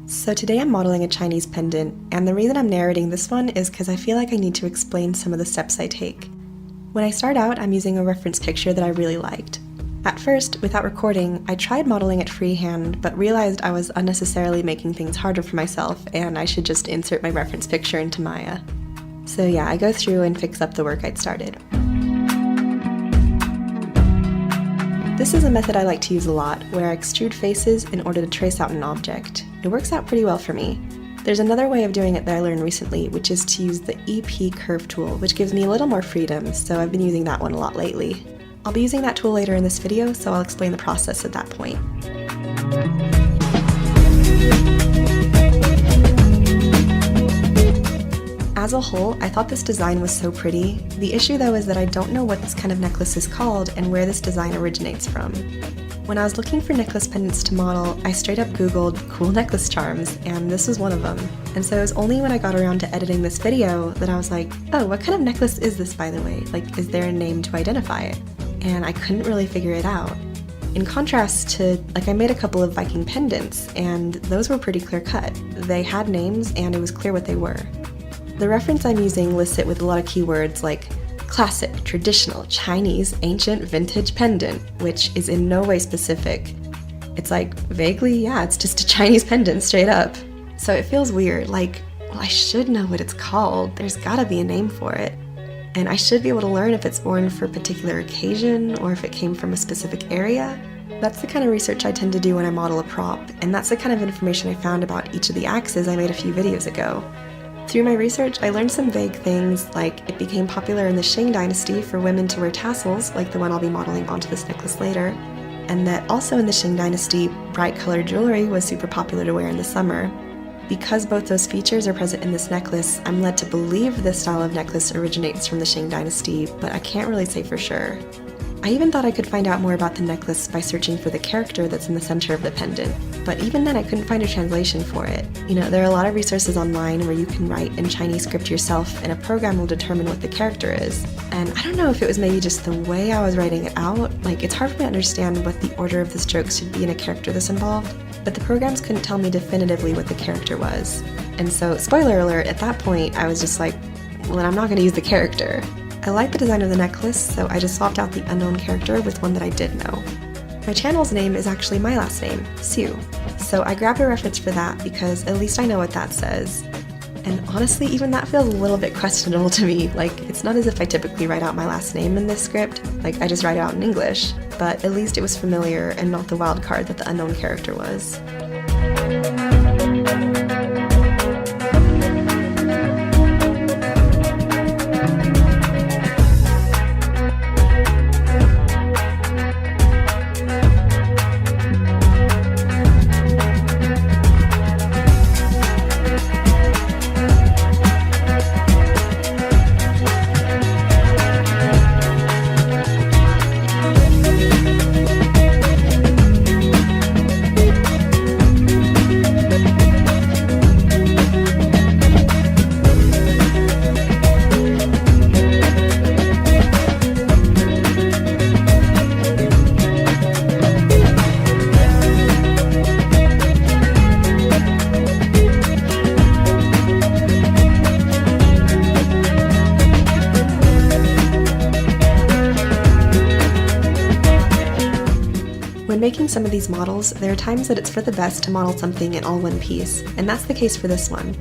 So today I'm modeling a Chinese pendant, and the reason I'm narrating this one is because I feel like I need to explain some of the steps I take. When I start out, I'm using a reference picture that I really liked. At first, without recording, I tried modeling it freehand, but realized I was unnecessarily making things harder for myself, and I should just insert my reference picture into Maya. So yeah, I go through and fix up the work I'd started. This is a method I like to use a lot, where I extrude faces in order to trace out an object. It works out pretty well for me. There's another way of doing it that I learned recently, which is to use the EP curve tool, which gives me a little more freedom, so I've been using that one a lot lately. I'll be using that tool later in this video, so I'll explain the process at that point. As a whole, I thought this design was so pretty. The issue though is that I don't know what this kind of necklace is called and where this design originates from. When I was looking for necklace pendants to model, I straight up googled cool necklace charms, and this was one of them. And so it was only when I got around to editing this video that I was like, oh, what kind of necklace is this, by the way? Like, is there a name to identify it? And I couldn't really figure it out. In contrast to, I made a couple of Viking pendants, and those were pretty clear cut. They had names, and it was clear what they were. The reference I'm using lists it with a lot of keywords like classic, traditional, Chinese, ancient, vintage pendant, which is in no way specific. It's like, vaguely, yeah, it's just a Chinese pendant straight up. So it feels weird, like, well, I should know what it's called. There's gotta be a name for it. And I should be able to learn if it's worn for a particular occasion or if it came from a specific area. That's the kind of research I tend to do when I model a prop, and that's the kind of information I found about each of the axes I made a few videos ago. Through my research, I learned some vague things, like it became popular in the Shang dynasty for women to wear tassels, like the one I'll be modeling onto this necklace later, and that also in the Shang dynasty, bright colored jewelry was super popular to wear in the summer. Because both those features are present in this necklace, I'm led to believe this style of necklace originates from the Shang dynasty, but I can't really say for sure. I even thought I could find out more about the necklace by searching for the character that's in the center of the pendant, but even then I couldn't find a translation for it. You know, there are a lot of resources online where you can write in Chinese script yourself and a program will determine what the character is. And I don't know if it was maybe just the way I was writing it out, it's hard for me to understand what the order of the strokes should be in a character this involved, but the programs couldn't tell me definitively what the character was. And so, spoiler alert, at that point I was just like, well then I'm not going to use the character. I like the design of the necklace, so I just swapped out the unknown character with one that I did know. My channel's name is actually my last name, Sue, so I grabbed a reference for that because at least I know what that says. And honestly, even that feels a little bit questionable to me. It's not as if I typically write out my last name in this script, I just write it out in English, but at least it was familiar and not the wild card that the unknown character was. When making some of these models, there are times that it's for the best to model something in all one piece, and that's the case for this one.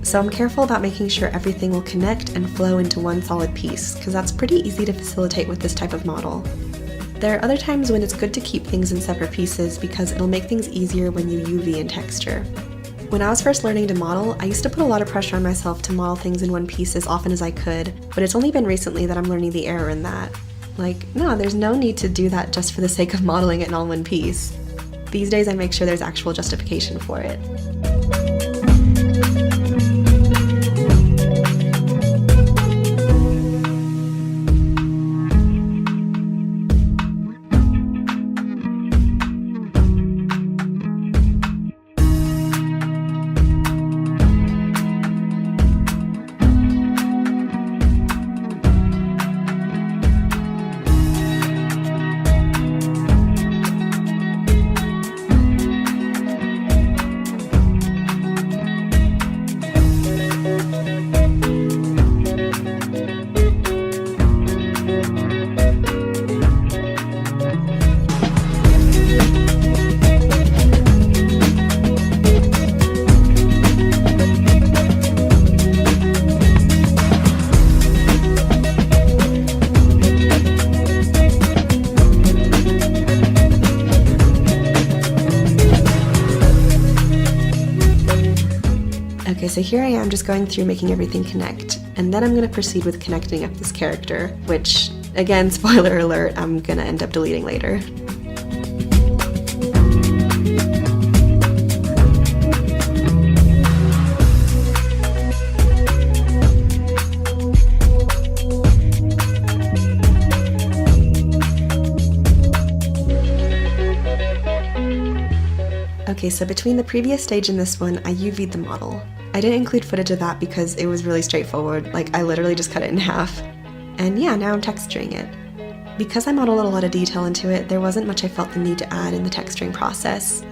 So I'm careful about making sure everything will connect and flow into one solid piece, because that's pretty easy to facilitate with this type of model. There are other times when it's good to keep things in separate pieces because it'll make things easier when you UV in texture. When I was first learning to model, I used to put a lot of pressure on myself to model things in one piece as often as I could, but it's only been recently that I'm learning the error in that. No, there's no need to do that just for the sake of modeling it in all one piece. These days I make sure there's actual justification for it. Okay, so here I am just going through making everything connect, and then I'm going to proceed with connecting up this character, which, again, spoiler alert, I'm going to end up deleting later. Okay, so between the previous stage and this one, I UV'd the model. I didn't include footage of that because it was really straightforward, like I literally just cut it in half. And yeah, now I'm texturing it. Because I modeled a lot of detail into it, there wasn't much I felt the need to add in the texturing process.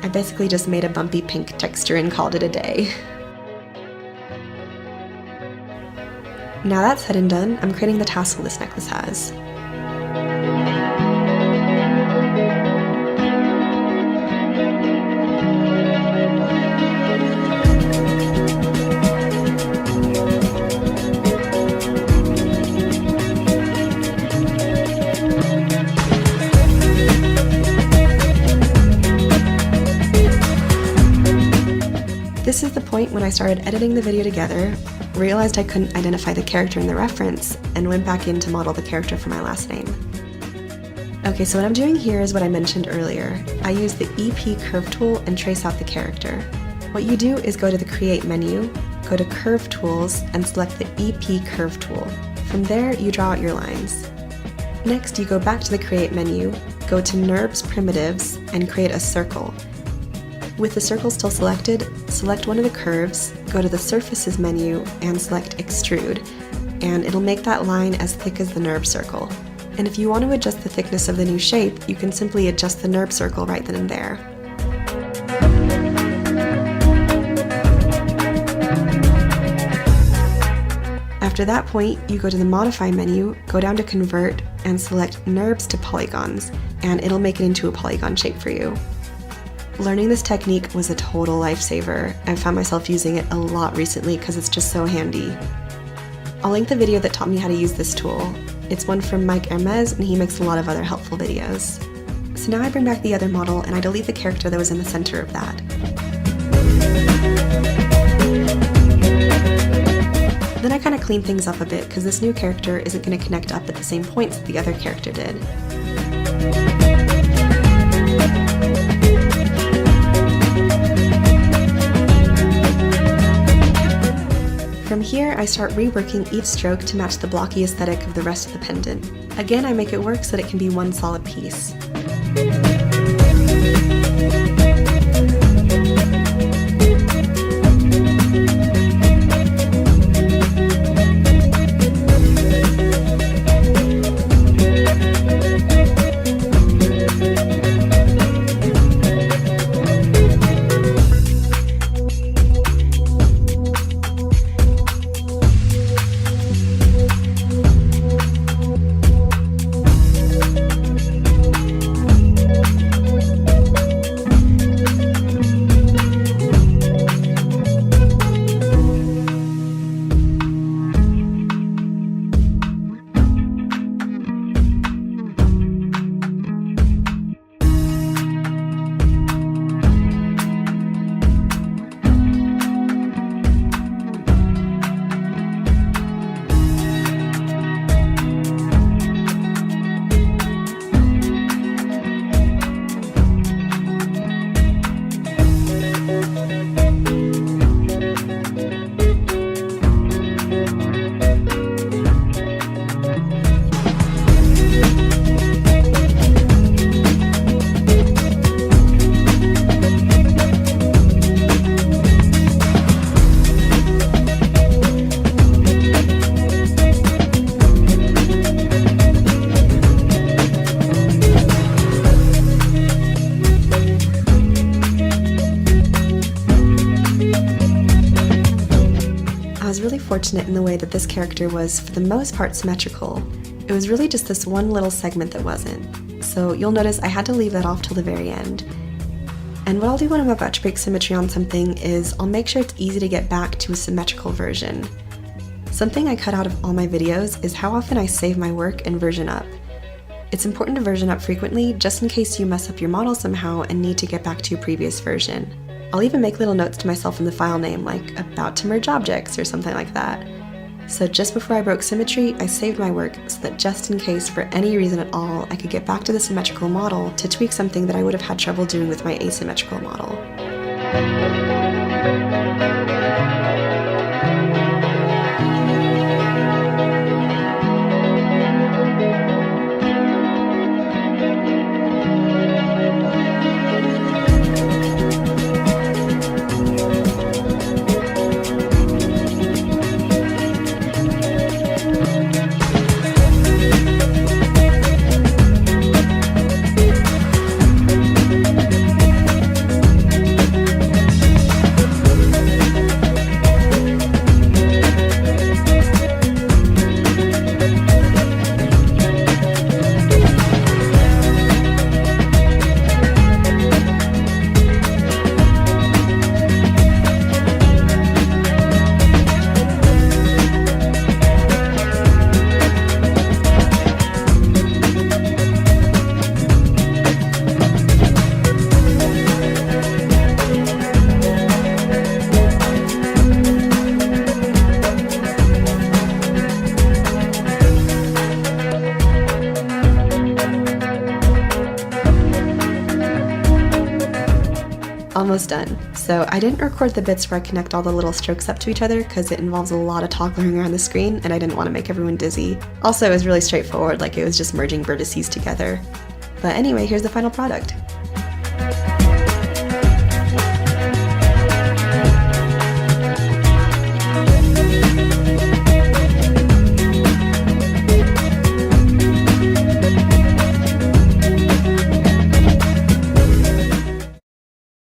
I basically just made a bumpy pink texture and called it a day. Now that's said and done, I'm creating the tassel this necklace has. This is the point when I started editing the video together, realized I couldn't identify the character in the reference, and went back in to model the character for my last name. Okay, so what I'm doing here is what I mentioned earlier. I use the EP Curve tool and trace out the character. What you do is go to the Create menu, go to Curve Tools, and select the EP Curve tool. From there, you draw out your lines. Next, you go back to the Create menu, go to NURBS Primitives, and create a circle. With the circle still selected, select one of the curves, go to the Surfaces menu, and select Extrude, and it'll make that line as thick as the NURB circle. And if you want to adjust the thickness of the new shape, you can simply adjust the NURB circle right then and there. After that point, you go to the Modify menu, go down to Convert, and select NURBS to Polygons, and it'll make it into a polygon shape for you. Learning this technique was a total lifesaver. I've found myself using it a lot recently because it's just so handy. I'll link the video that taught me how to use this tool. It's one from Mike Hermes, and he makes a lot of other helpful videos. So now I bring back the other model and I delete the character that was in the center of that. Then I kind of clean things up a bit because this new character isn't going to connect up at the same points that the other character did. From here, I start reworking each stroke to match the blocky aesthetic of the rest of the pendant. Again, I make it work so that it can be one solid piece. Fortunate in the way that this character was, for the most part, symmetrical. It was really just this one little segment that wasn't. So you'll notice I had to leave that off till the very end. And what I'll do when I'm about to break symmetry on something is I'll make sure it's easy to get back to a symmetrical version. Something I cut out of all my videos is how often I save my work and version up. It's important to version up frequently just in case you mess up your model somehow and need to get back to your previous version. I'll even make little notes to myself in the file name, like about to merge objects or something like that. So just before I broke symmetry, I saved my work so that just in case, for any reason at all, I could get back to the symmetrical model to tweak something that I would have had trouble doing with my asymmetrical model. Almost done. So I didn't record the bits where I connect all the little strokes up to each other because it involves a lot of toggling around the screen and I didn't want to make everyone dizzy. Also, it was really straightforward, like it was just merging vertices together. But anyway, here's the final product.